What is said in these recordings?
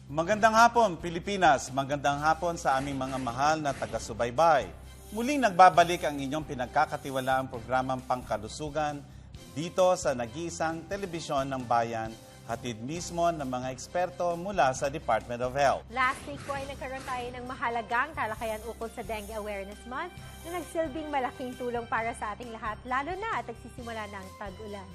Magandang hapon, Pilipinas. Magandang hapon sa aming mga mahal na taga-subaybay. Muling nagbabalik ang inyong pinagkakatiwalaang programang Pangkalusugan dito sa nag-iisang telebisyon ng bayan, hatid mismo ng mga eksperto mula sa Department of Health. Last week po ay nagkaroon tayo ng mahalagang talakayan ukol sa Dengue Awareness Month na nagsilbing malaking tulong para sa ating lahat, lalo na at nagsisimula ng tag-ulan.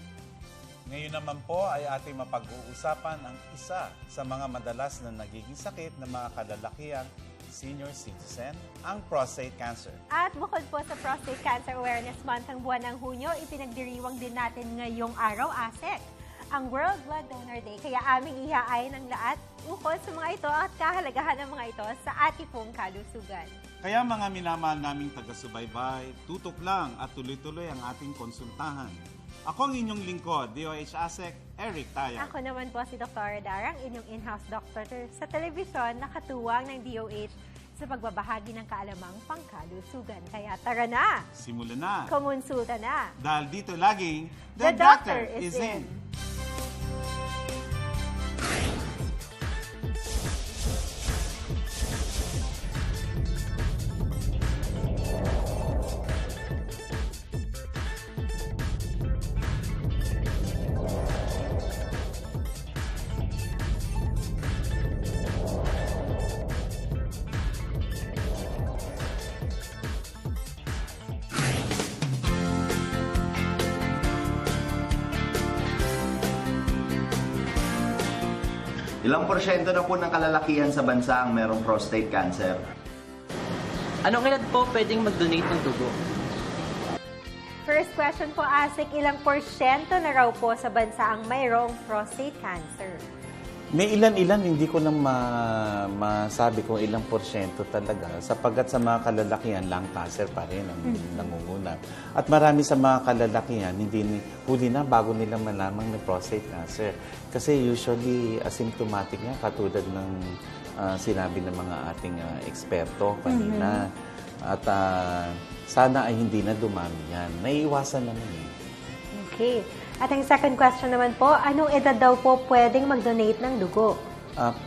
Ngayon naman po ay ating mapag-uusapan ang isa sa mga madalas na nagiging sakit ng mga kalalakihan, senior citizen, ang prostate cancer. At bukod po sa Prostate Cancer Awareness Month ang buwan ng Hunyo, ipinagdiriwang din natin ngayong araw, ASEC, ang World Blood Donor Day. Kaya aming ihaay ng lahat ukol sa mga ito at kahalagahan ng mga ito sa ating pong kalusugan. Kaya mga minamahal naming taga-subaybay, tutok lang at tuloy-tuloy ang ating konsultahan. Ako ang inyong lingkod, DOH ASEC, Eric Taya. Ako naman po si Dr. Darang, inyong in-house doctor sa telebisyon na katuwang ng DOH sa pagbabahagi ng kaalamang pangkalusugan. Kaya tara na! Simulan na! Kumonsulta na! Dahil dito laging, The doctor is in. Ilang porsyento na po ng kalalakihan sa bansa ang merong prostate cancer? Anong edad po pwedeng mag-donate ng dugo? First question po, ASEC, ilang porsyento na raw po sa bansa ang mayroong prostate cancer? May ilan-ilan, hindi ko lang masabi kung ilang porsyento talaga. Sapagkat sa mga kalalakihan, lung cancer pa rin ang nangunguna. At marami sa mga kalalakihan, huli na bago nila malamang may prostate cancer. Kasi usually asymptomatic niya, katulad ng sinabi ng mga ating eksperto kanina. At sana ay hindi na dumami yan. Naiiwasan naman eh. Okay. At ang second question naman po, anong edad daw po pwedeng mag-donate ng dugo?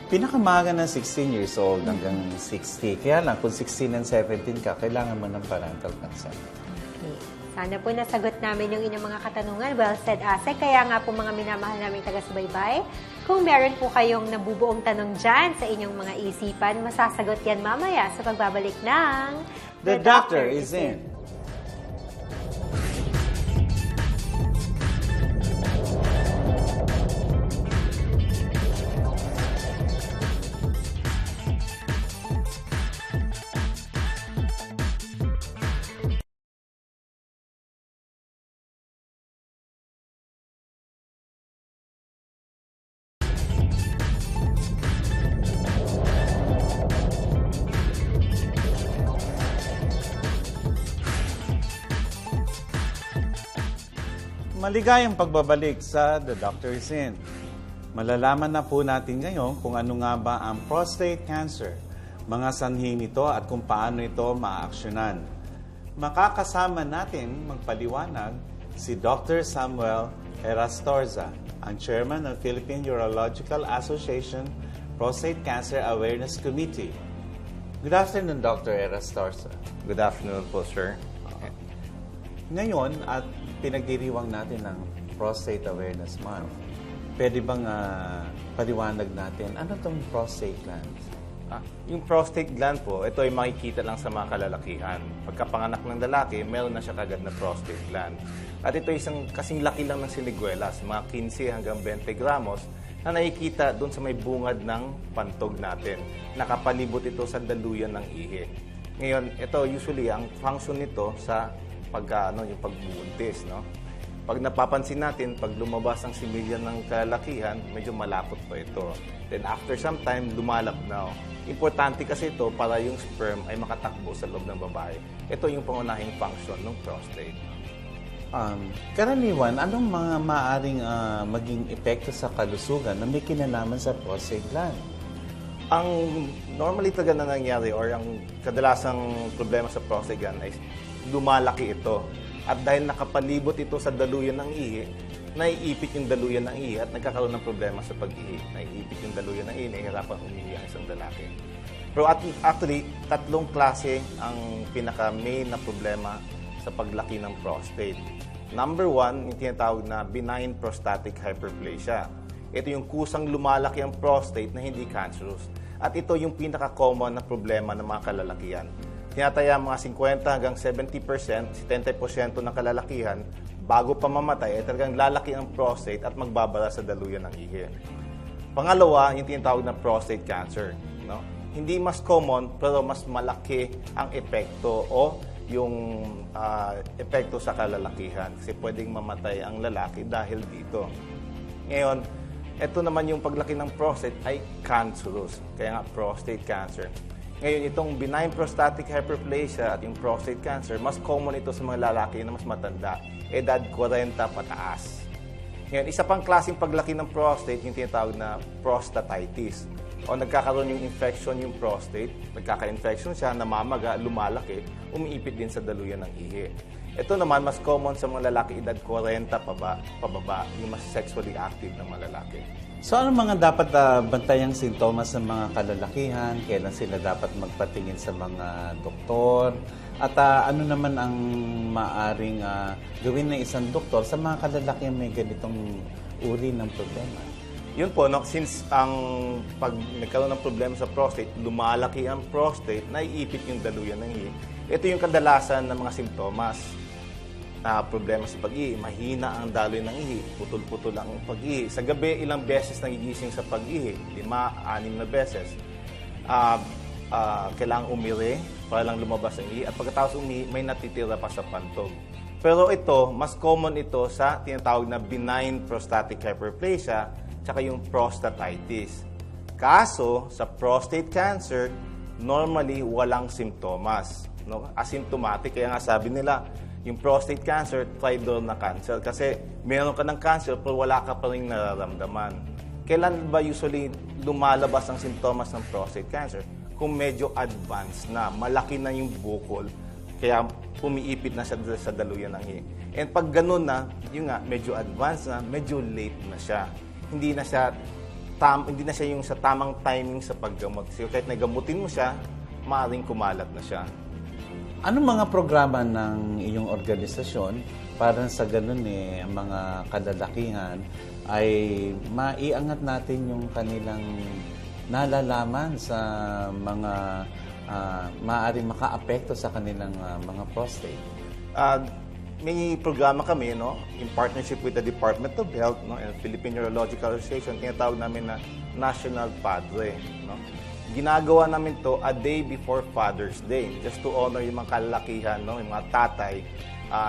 Pinakamaga na 16 years old hanggang 60. Kaya lang, kung 16 and 17 ka, kailangan mo ng parental consent. Okay. Sana po nasagot namin yung inyong mga katanungan. Well said, ASEC. Kaya nga po mga minamahal naming taga-subaybay, kung meron po kayong nabubuong tanong dyan sa inyong mga isipan, masasagot yan mamaya sa pagbabalik ng The Doctor is in. Maligayang pagbabalik sa The Doctor is in. Malalaman na po natin ngayon kung ano nga ba ang prostate cancer, mga sanhi nito at kung paano ito maaaksyonan. Makakasama natin magpaliwanag si Dr. Samuel Erastorza, ang Chairman ng Philippine Urological Association Prostate Cancer Awareness Committee. Good afternoon, Dr. Erastorza. Good afternoon po, sir. Ngayon, at pinagdiriwang natin ng Prostate Awareness Month, pwede bang paliwanag natin, ano itong prostate gland? Yung prostate gland po, ito ay makikita lang sa mga kalalakihan. Pagkapanganak ng lalaki, meron na siya kagad na prostate gland. At ito isang kasing laki lang ng siniguelas, mga 15 hanggang 20 gramos, na nakikita doon sa may bungad ng pantog natin. Nakapalibot ito sa daluyan ng ihi. Ngayon, ito usually ang function nito sa yung pagbubuntis, no? Pag napapansin natin, pag lumabas ang similya ng kalalakihan, medyo malapot pa ito. Then after some time, lumalab na. Importante kasi ito para yung sperm ay makatakbo sa loob ng babae. Ito yung pangunahing function ng prostate. Karaniwan, anong mga maaaring maging epekto sa kalusugan na may kinalaman sa prostate gland? Ang normally talaga na nangyari or ang kadalasang problema sa prostate gland ay lumalaki ito. At dahil nakapalibot ito sa daluyan ng ihi, naiipit yung daluyan ng ihi at nagkakaroon ng problema sa pag-ihi. Naiipit yung daluyan ng ihi, nahihirapan umihi ang isang lalaki. Pero actually, tatlong klase ang pinaka-main na problema sa paglaki ng prostate. Number one, yung tinatawag na benign prostatic hyperplasia. Ito yung kusang lumalaki ang prostate na hindi cancerous. At ito yung pinaka-common na problema ng mga kalalakihan. Tinataya mga 50 hanggang 70%, 70% ng kalalakihan, bago pa mamatay, ay talagang lalaki ang prostate at magbabara sa daluyan ng ihi. Pangalawa, yung tinatawag na prostate cancer. No? Hindi mas common, pero mas malaki ang epekto o yung epekto sa kalalakihan. Kasi pwedeng mamatay ang lalaki dahil dito. Ngayon, ito naman yung paglaki ng prostate ay cancerous. Kaya nga, prostate cancer. Ngayon, itong benign prostatic hyperplasia at yung prostate cancer, mas common ito sa mga lalaki na mas matanda, edad 40 pataas. Ngayon, isa pang klaseng paglaki ng prostate, yung tinatawag na prostatitis. O nagkakaroon yung infection yung prostate, nagkaka-infection siya, namamaga, lumalaki, umiipit din sa daluyan ng ihi. Ito naman, mas common sa mga lalaki, edad 40 pababa, yung mas sexually active na mga lalaki. So ano mga dapat bantayang sintomas ng mga kalalakihan? Kailan sila dapat magpatingin sa mga doktor? At ano naman ang maaring gawin ng isang doktor sa mga kalalakihan may ganitong uri ng problema? Yun po, no, since pag nagkaroon ng problema sa prostate, lumalaki ang prostate, naiipit yung daluyan ng ihi. Ito yung kadalasan ng mga simptomas. Problema sa pag-ihi, mahina ang daloy ng ihi, putol-putol ang pag-ihi. Sa gabi, ilang beses nagigising sa pag-ihi, 5, 6 na beses. Kailangang umiri para lang lumabas ang ihi. At pagkatapos umihi, may natitira pa sa pantog. Pero ito, mas common ito sa tinatawag na benign prostatic hyperplasia tsaka yung prostatitis. Kaso, sa prostate cancer, normally walang simptomas. No? Asymptomatic, kaya nga sabi nila, yung prostate cancer, try-door na cancer. Kasi meron ka ng cancer pero wala ka pa rin nararamdaman. Kailan ba usually lumalabas ang simptomas ng prostate cancer? Kung medyo advanced na, malaki na yung bukol, kaya pumiipit na siya sa daluyan ng ihi. And pag ganun na, yung nga, medyo advanced na, medyo late na siya. Hindi na siya yung sa tamang timing sa paggamot. So kahit nagamutin mo siya, maaaring kumalat na siya. Anong mga programa ng iyong organisasyon para sa ganun ang mga kalalakihan ay maiangat natin yung kanilang nalalaman sa mga maaaring makaapekto sa kanilang mga prostate? May programa kami, no, in partnership with the Department of Health, no, and Philippine Urological Association, tinatawag namin na National Padre. No? Ginagawa namin to a day before Father's Day, just to honor yung mga kalalakihan, no, yung mga tatay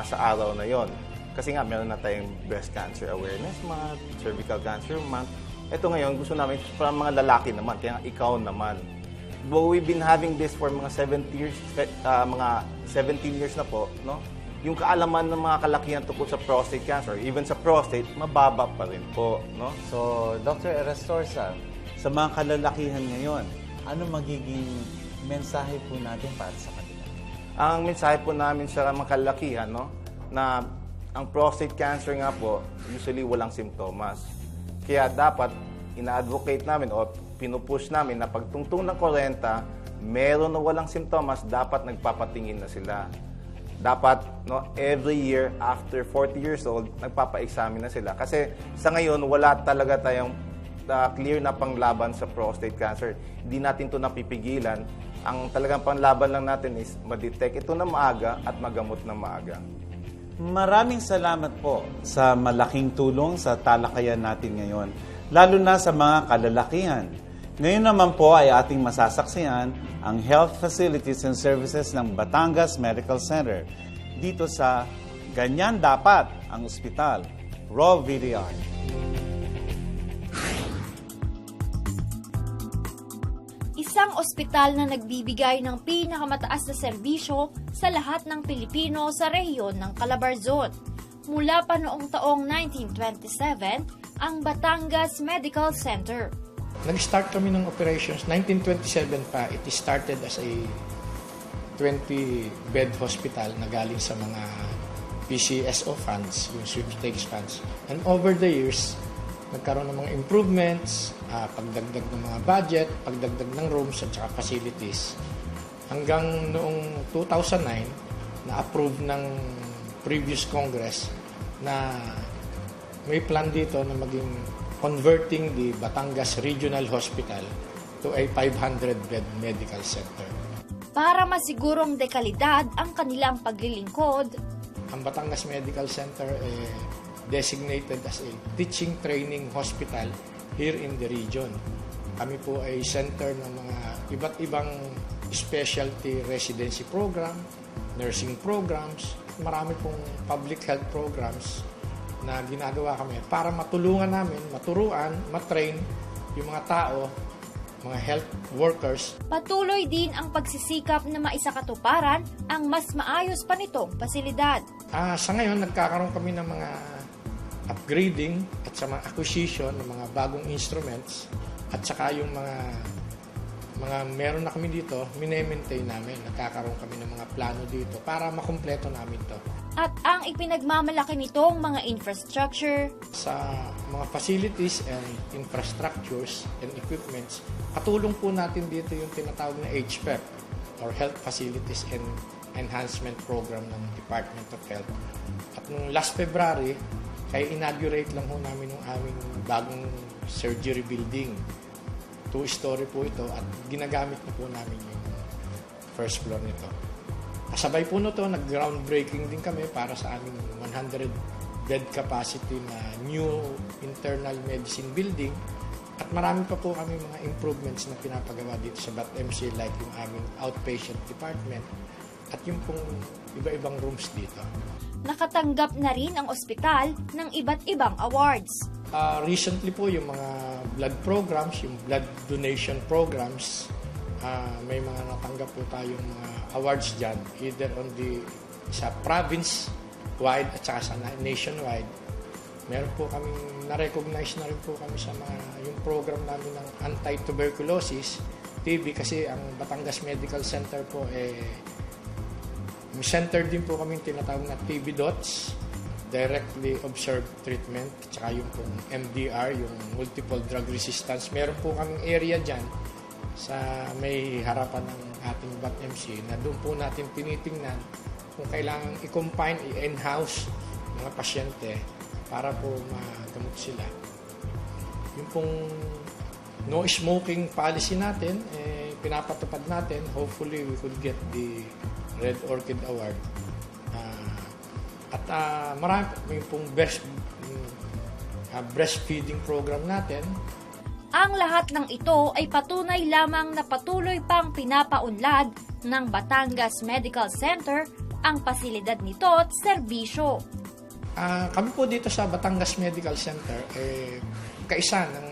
sa araw na yon. Kasi nga, meron na tayong Breast Cancer Awareness Month, Cervical Cancer Month. Ito ngayon, gusto namin para mga lalaki naman, kaya ikaw naman. But we've been having this for mga 17 years na po, no? Yung kaalaman ng mga kalakihan tungkol sa prostate cancer, even sa prostate, mababa pa rin po, no? So, Dr. Erastorza, sa mga kalalakihan ngayon, ano magiging mensahe po natin para sa kanila? Ang mensahe po namin sa mga kalalakihan, no, na ang prostate cancer nga po, usually walang simptomas. Kaya dapat ina-advocate namin o pinupush namin na pagtungtong ng 40, meron na walang simptomas, dapat nagpapatingin na sila. Dapat, no, every year after 40 years old, nagpapa-examine na sila. Kasi sa ngayon, wala talaga tayong clear na panglaban sa prostate cancer. Hindi natin ito napipigilan. Ang talagang panglaban lang natin is ma-detect ito na maaga at magamot na maaga. Maraming salamat po sa malaking tulong sa talakayan natin ngayon, lalo na sa mga kalalakihan. Ngayon naman po ay ating masasaksihan ang health facilities and services ng Batangas Medical Center dito sa Ganyan Dapat ang Ospital, Raw VDR. Isang ospital na nagbibigay ng pinakamataas na serbisyo sa lahat ng Pilipino sa rehiyon ng Calabarzon. Mula pa noong taong 1927, ang Batangas Medical Center. Nag-start kami ng operations, 1927 pa, it started as a 20-bed hospital na galing sa mga PCSO funds, yung sweepstakes funds. And over the years, nagkaroon ng mga improvements, pagdagdag ng mga budget, pagdagdag ng rooms at saka facilities. Hanggang noong 2009, na-approve ng previous Congress na may plan dito na maging converting the Batangas Regional Hospital to a 500-bed medical center. Para masigurong dekalidad ang kanilang paglilingkod, Ang Batangas Medical Center designated as a teaching training hospital here in the region. Kami po ay center ng mga iba't ibang specialty residency program, nursing programs, marami pong public health programs na ginagawa kami para matulungan namin, maturuan, matrain yung mga tao, mga health workers. patuloy din ang pagsisikap na maisakatuparan ang mas maayos pa nitong pasilidad. Sa ngayon, nagkakaroon kami ng mga upgrading at sa mga acquisition ng mga bagong instruments at saka yung mga meron na kami dito, mine-maintain namin. Nagkakaroon kami ng mga plano dito para makumpleto namin to. At ang ipinagmamalaki nitong mga infrastructure, Sa mga facilities and infrastructures and equipments, katulong po natin dito yung tinatawag na HPEP or Health Facilities and Enhancement Program ng Department of Health. At nung last February, kaya inaugurate lang ho namin yung aming bagong surgery building. 2-story po ito at ginagamit na po namin yung first floor nito. Kasabay po nito, nag-groundbreaking din kami para sa aming 100-bed capacity na new internal medicine building at marami pa po kami mga improvements na pinapagawa dito sa BAT-MC like yung aming outpatient department at yung pong iba-ibang rooms dito. nakatanggap na rin ang ospital ng iba't ibang awards. Recently po yung mga blood programs, yung blood donation programs, may mga natanggap po tayong mga awards dyan, either on sa province-wide at saka sa nationwide. Meron po kaming na-recognize na rin po kami sa yung program namin ng anti-tuberculosis, TB, kasi ang Batangas Medical Center po may center din po kaming tinatawag na TB DOTS, Directly Observed Treatment, tsaka yung pong MDR, yung Multiple Drug Resistance. Meron po kaming area dyan sa may harapan ng ating BAT-MC na doon po natin tinitingnan kung kailangan i-confine, i-in-house mga pasyente para po magamot sila. Yung pong no smoking policy natin, pinapatupad natin. Hopefully, we could get the Red Orchid Award. At marami pong breastfeeding program natin. Ang lahat ng ito ay patunay lamang na patuloy pang pinapaunlad ng Batangas Medical Center ang pasilidad nito at serbisyo. Kami po dito sa Batangas Medical Center, kaisa ng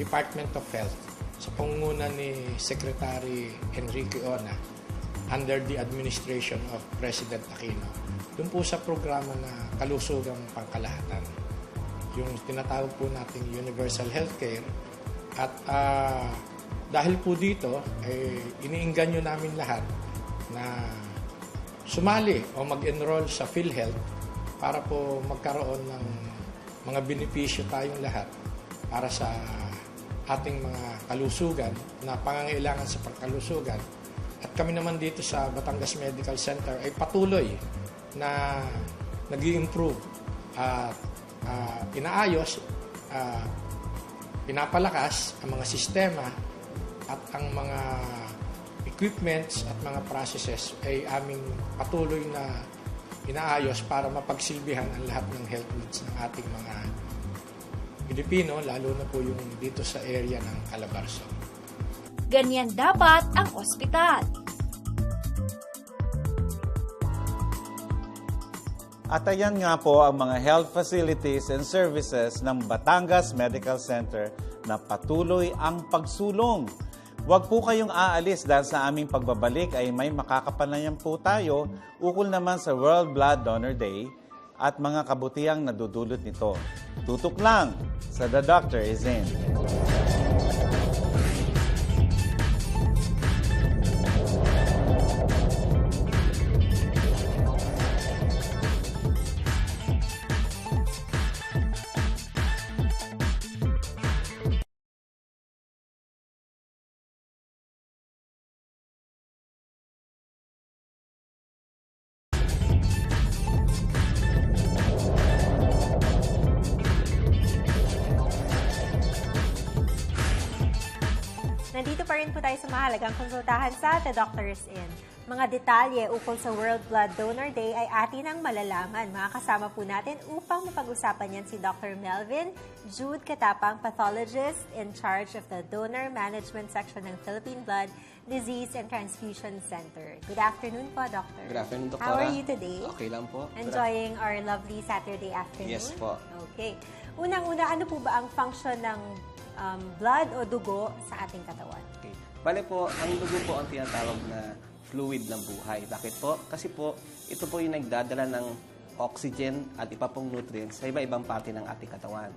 Department of Health sa pangunguna ni Secretary Enrique Ona under the administration of President Aquino. Doon po sa programa na kalusugang pangkalahatan, yung tinatawag po nating Universal Healthcare. At dahil po dito, iniingganyo namin lahat na sumali o mag-enroll sa PhilHealth para po magkaroon ng mga benepisyo tayong lahat para sa ating mga kalusugan na pangangailangan sa pagkalusugan. At kami naman dito sa Batangas Medical Center ay patuloy na nag-i-improve at inaayos, pinapalakas ang mga sistema at ang mga equipments at mga processes ay aming patuloy na inaayos para mapagsilbihan ang lahat ng health needs ng ating mga Pilipino, lalo na po yung dito sa area ng Calabarzon. Ganyan dapat ang ospital. At ayan nga po ang mga health facilities and services ng Batangas Medical Center na patuloy ang pagsulong. Huwag po kayong aalis dahil sa aming pagbabalik ay may makakapanayan po tayo ukol naman sa World Blood Donor Day at mga kabutihang nadudulot nito. Tutok lang sa The Doctor Is In. Nandito pa rin po tayo sa mahalagang konsultahan sa The Doctor's In. Mga detalye ukol sa World Blood Donor Day ay atin ang malalaman. Makakasama po natin upang mapag-usapan yan si Dr. Melvin Jude Katapang, pathologist in charge of the Donor Management Section ng Philippine Blood Disease and Transfusion Center. Good afternoon po, Doctor. Good afternoon, Doktora. How are you today? Okay lang po. Enjoying our lovely Saturday afternoon? Yes po. Okay. Unang-una, ano po ba ang function ng blood o dugo sa ating katawan? Okay. Bale po, ang dugo po ang tinatawag na fluid ng buhay. Bakit po? Kasi po, ito po yung nagdadala ng oxygen at iba pong nutrients sa iba-ibang parte ng ating katawan.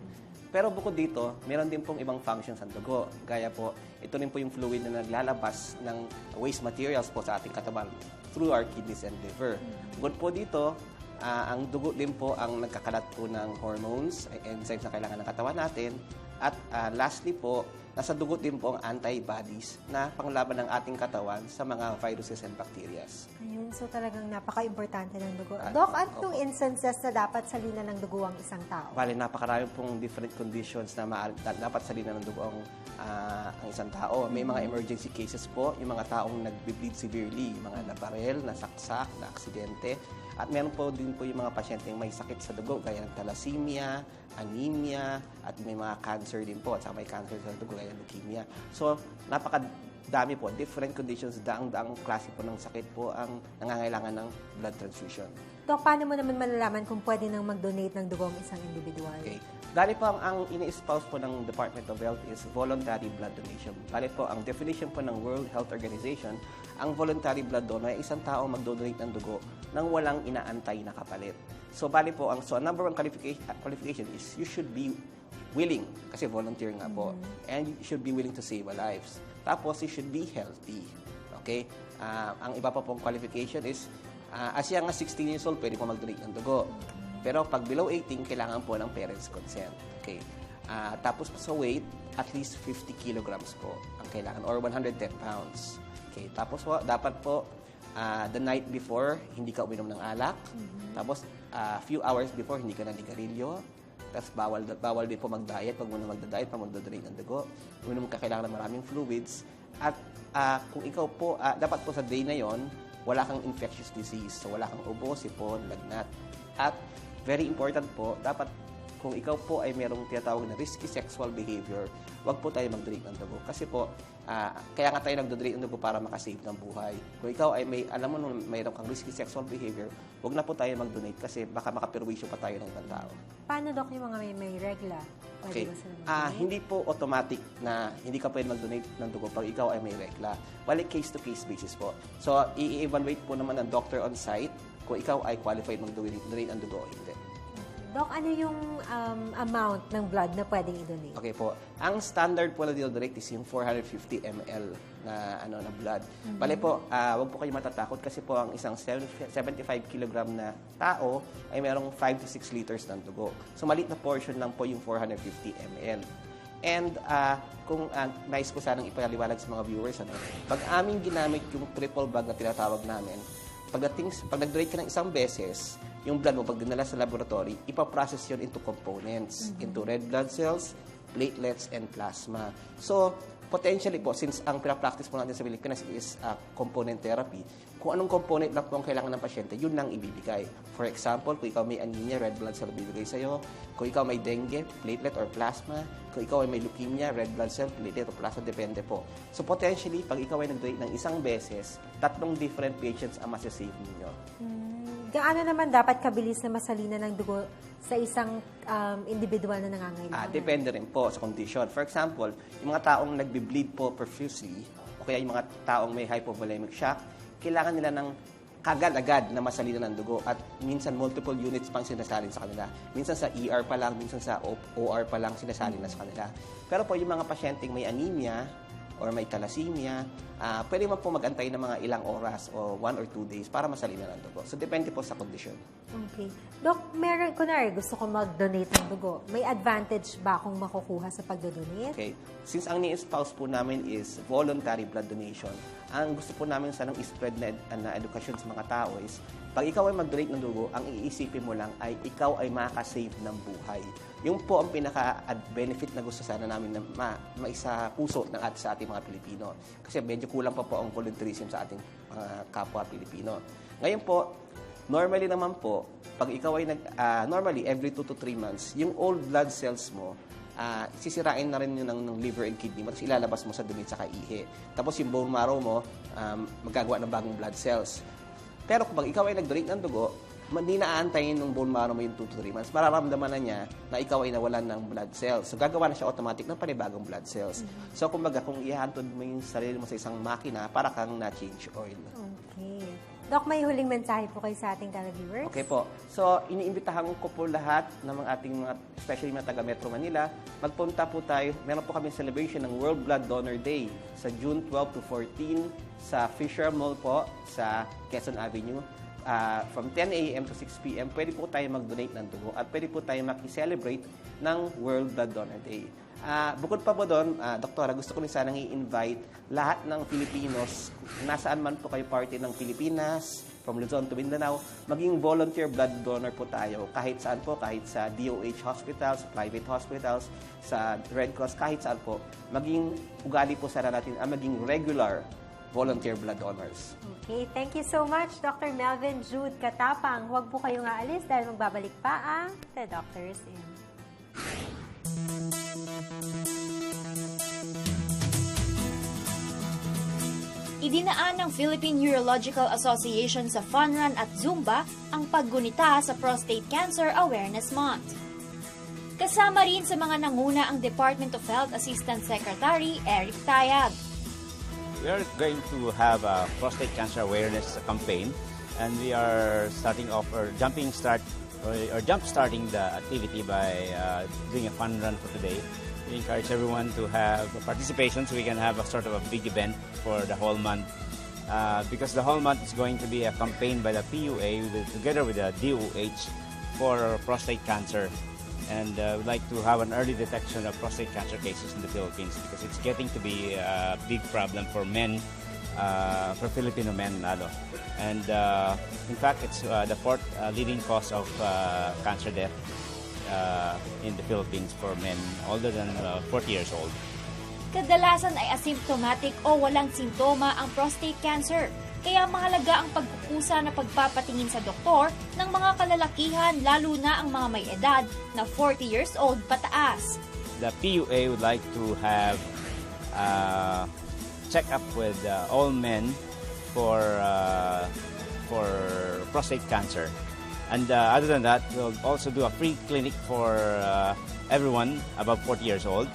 Pero bukod dito, meron din pong ibang functions ang dugo. Gaya po, ito rin po yung fluid na naglalabas ng waste materials po sa ating katawan through our kidneys and liver. Bukod po dito, ang dugo din po ang nagkakalat po ng hormones, enzymes na kailangan ng katawan natin. At lastly po, nasa dugo din po ang antibodies na panglaban ng ating katawan sa mga viruses and bacteria. Ayun, so talagang napaka-importante ng dugo. Ah, Doc, anong opo. instances na dapat salina ng dugo ang isang tao? Bale, napakarami pong different conditions na dapat salina ng dugo ang isang tao. May mga emergency cases po, yung mga taong nagbe-bleed severely, yung mga nabarel, nasaksak, na aksidente. At meron po din po yung mga pasyenteng may sakit sa dugo, gaya ng thalassemia, anemia, at may mga cancer din po, at saka may cancer sa dugo, gaya ng leukemia. So, napakadami po, different conditions, daang-daang klase po ng sakit po ang nangangailangan ng blood transfusion. Doc, paano mo naman malalaman kung pwede nang mag-donate ng dugo ang isang individual? Okay. Dali po ang ini-espouse po ng Department of Health is voluntary blood donation. Dali po, ang definition po ng World Health Organization, ang voluntary blood donor ay isang tao mag-donate ng dugo nang walang inaantay na kapalit. So, bali po, ang number one qualification is you should be willing, kasi volunteer nga po, and you should be willing to save lives. Tapos, you should be healthy. Okay? Ang iba pa pong qualification is, as young as 16 years old, pwede po mag-donate ng dugo. Pero pag below 18, kailangan po ng parents' consent. Okay. Tapos sa weight, at least 50 kilograms po ang kailangan, or 110 pounds. Okay. Tapos po, dapat po, the night before, hindi ka uminom ng alak. Tapos, few hours before, hindi ka naligarilyo. Tapos, bawal din po mag-diet. Pag muna magda-diet, pag magdodonate ng dugo. Uminom ka kailangan ng maraming fluids. At kung ikaw po, dapat po sa day na yon, wala kang infectious disease. So, wala kang ubo, sipon, lagnat. At very important po, dapat kung ikaw po ay merong tinatawag na risky sexual behavior, wag po tayo mag-donate ng dugo. Kasi po, kaya nga tayo nag-donate ng dugo para makasave ng buhay. Kung ikaw ay alam mo nung mayroon kang risky sexual behavior, wag na po tayo mag-donate kasi baka makapirwisyo pa tayo ng ibang tao. Paano, Doc, yung mga may regla? Pwede Okay. ba sila mag-donate? Hindi po automatic na hindi ka pwede mag-donate ng dugo pag ikaw ay may regla. Balik case-to-case basis po. So, i-evaluate po naman ng doctor on site kung ikaw ay qualified mag-donate ng dugo o hindi. Doc, ano yung amount ng blood na pwedeng i-donate? Okay po. Ang standard po na dinodonate is yung 450 ml na blood. Bale po, wag po kayo matatakot kasi po ang isang 75 kilogram na tao ay merong 5 to 6 liters ng dugo. So maliit na portion lang po yung 450 ml. And kung nais ko sanang ipaliwanag sa mga viewers, pag aming ginamit yung triple bag na tinatawag namin, pag nag-donate ka ng isang beses, yung blood mo, pag dinala sa laboratory, ipaprocess yun into components, into red blood cells, platelets, and plasma. So, potentially po, since ang pinapractice po natin sa Pilipinas is component therapy, kung anong component lang po ang kailangan ng pasyente, yun lang ibibigay. For example, kung ikaw may anemia, red blood cell bibigay sa'yo. Kung ikaw may dengue, platelet or plasma. Kung ikaw ay may leukemia, red blood cell, platelet or plasma, depende po. So potentially, pag ikaw ay nag-donate ng isang beses, 3 different patients ang masasave ninyo. Gaano naman dapat kabilis na masalina ng dugo sa isang individual na nangangailangan? Depende rin po sa condition. For example, yung mga taong nagbe-bleed po profusely, o kaya yung mga taong may hypovolemic shock, kailangan nila ng kagad-agad na masalina ng dugo at minsan multiple units pang sinasalin sa kanila. Minsan sa ER pa lang, minsan sa OR pa lang sinasalin na sa kanila. Pero po yung mga pasyenteng may anemia or may thalassemia pwede man po mag-antay ng mga ilang oras o 1 or 2 days para masalina ng dugo. So, depende po sa kondisyon. Okay. Doc, kunwari, gusto ko mag-donate ng dugo. May advantage ba akong makukuha sa pag-donate? Okay. Since ang ni-espouse po namin is voluntary blood donation, ang gusto po namin sanang i-spread na edukasyon sa mga tao is, pag ikaw ay mag-donate ng dugo, ang iisipin mo lang ay ikaw ay makaka-save ng buhay. Yung po ang pinaka-benefit na gusto sana namin na maisa puso sa ating mga Pilipino. Kasi medyo kulang pa po ang volunteerism sa ating kapwa Pilipino. Ngayon po, normally naman po, pag ikaw ay normally every 2 to 3 months, yung old blood cells mo, sisirain na rin yun ng liver and kidney mo, tapos ilalabas mo sa dumi at ihi. Tapos yung bone marrow mo, magagawa ng bagong blood cells. Pero kung ikaw ay nag-donate ng dugo, hindi na aantayin ng bone marrow mo yung 2 to 3 months. Mararamdaman na niya na ikaw ay nawalan ng blood cells. So, gagawa na siya automatic ng panibagong blood cells. So, kumbaga, kung ihantod mo yung sarili mo sa isang makina, para kang na-change oil. Okay. Doc, may huling mensahe po kayo sa ating televiewers? Okay po. So, iniimbitahan ko po lahat ng mga ating mga, especially mga taga Metro Manila, magpunta po tayo. Meron po kami celebration ng World Blood Donor Day sa June 12 to 14 sa Fisher Mall po sa Quezon Avenue. From 10 a.m. to 6 p.m., pwede po tayo mag-donate ng dugo at pwede po tayo makiselebrate ng World Blood Donor Day. Bukod pa po doon, Doktora, gusto ko rin sanang i-invite lahat ng Filipinos, nasaan man po kayo party ng Pilipinas, from Luzon to Mindanao, maging volunteer blood donor po tayo. Kahit saan po, kahit sa DOH hospitals, private hospitals, sa Red Cross, kahit saan po, maging ugali po sana natin ang maging regular volunteer blood donors. Okay, thank you so much, Dr. Melvin Jude Katapang. Huwag po kayong aalis dahil magbabalik pa ang The Doctor's In. Idinaan ng Philippine Urological Association sa Fun Run at Zumba ang paggunita sa Prostate Cancer Awareness Month. Kasama rin sa mga nanguna ang Department of Health Assistant Secretary Eric Tayag. We are going to have a prostate cancer awareness campaign, and we are starting off or jump starting the activity by doing a fun run for today. We encourage everyone to have participation so we can have a sort of a big event for the whole month. Because the whole month is going to be a campaign by the PUA together with the DOH for prostate cancer. And we'd like to have an early detection of prostate cancer cases in the Philippines because it's getting to be a big problem for men, for Filipino men lalo. And in fact, it's the fourth leading cause of cancer death in the Philippines for men older than 40 years old. Kadalasan ay asymptomatic o walang simptoma ang prostate cancer. Kaya mahalaga ang pagkukusa na pagpapatingin sa doktor ng mga kalalakihan, lalo na ang mga may edad na 40 years old pataas. The PUA would like to have check-up with all men for prostate cancer. And other than that, we'll also do a free clinic for everyone above 40 years old,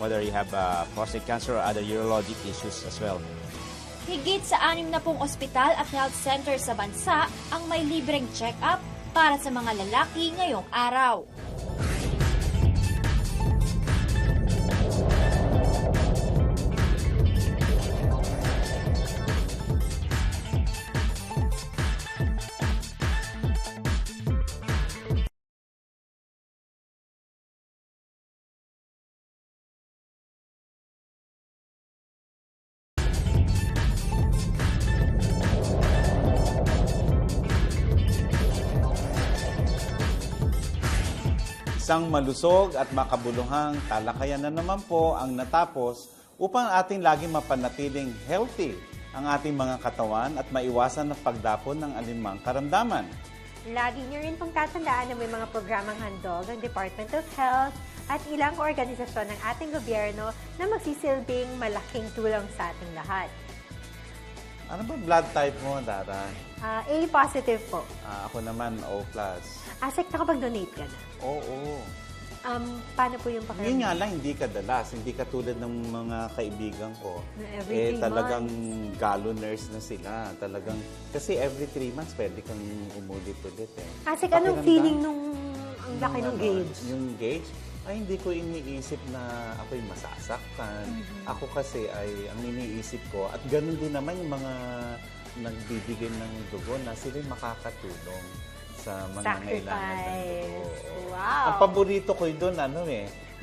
whether you have prostate cancer or other urologic issues as well. Higit sa 60 ospital at health center sa bansa ang may libreng check-up para sa mga lalaki ngayong araw. Isang malusog at makabuluhang talakayan na naman po ang natapos upang ating laging mapanatiling healthy ang ating mga katawan at maiwasan ang pagdapon ng alinmang karamdaman. Lagi niyo rin pong tatandaan na may mga programang handog ng Department of Health at ilang organisasyon ng ating gobyerno na magsisilbing malaking tulong sa ating lahat. Ano ba blood type mo, Dara? A positive po. Ako naman, O+. Asek, nakapag-donate ka na? Oo. Paano po yung pakiramdam? Yun nga lang, hindi kadalas. Hindi katulad ng mga kaibigan ko. Every 3 talagang months. galo nurse na sila. Talagang, kasi every 3 months, pwede kang umulit-ulit eh. Asek, anong Pakiramdam? feeling nung ang laki ng gauge? Yung gauge? ay hindi ko iniisip na ako'y masasaktan. Ako kasi ay ang iniisip ko, at ganun din naman yung mga nagbibigay ng dugo na sila'y makakatulong sa mga nangailangan ng dugo. Oo. Wow. Ang paborito ko doon,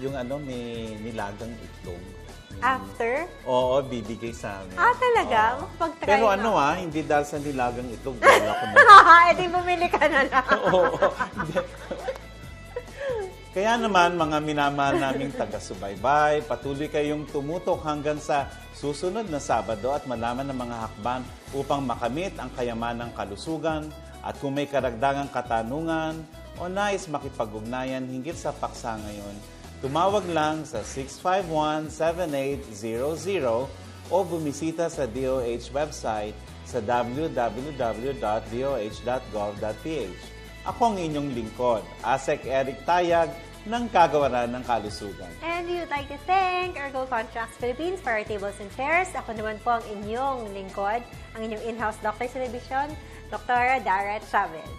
yung may nilagang itlog. After? Oo, bibigay sa amin. Talaga? Oo. Pag-try Pero na. hindi dahil sa nilagang itlog. Dahil ako na. Di bumili ka na lang. Oo. Kaya naman, mga minamahal naming taga-subaybay, patuloy kayong tumutok hanggang sa susunod na Sabado at malaman ng mga hakbang upang makamit ang kayamanang kalusugan. At kung may karagdagang katanungan o nais makipag-ugnayan hinggil sa paksa ngayon, tumawag lang sa 651-7800 o bumisita sa DOH website sa www.doh.gov.ph. Ako ang inyong lingkod, Asek Eric Tayag ng Kagawaran ng Kalusugan. And we would like to thank Ergo Contracts Philippines for our tables and chairs. Ako naman po ang inyong lingkod, ang inyong in-house doctor sa division, Dr. Dara Chavez.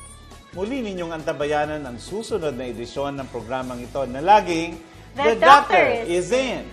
Muli ninyong antabayanan ang susunod na edisyon ng programang ito na laging The Doctor is in!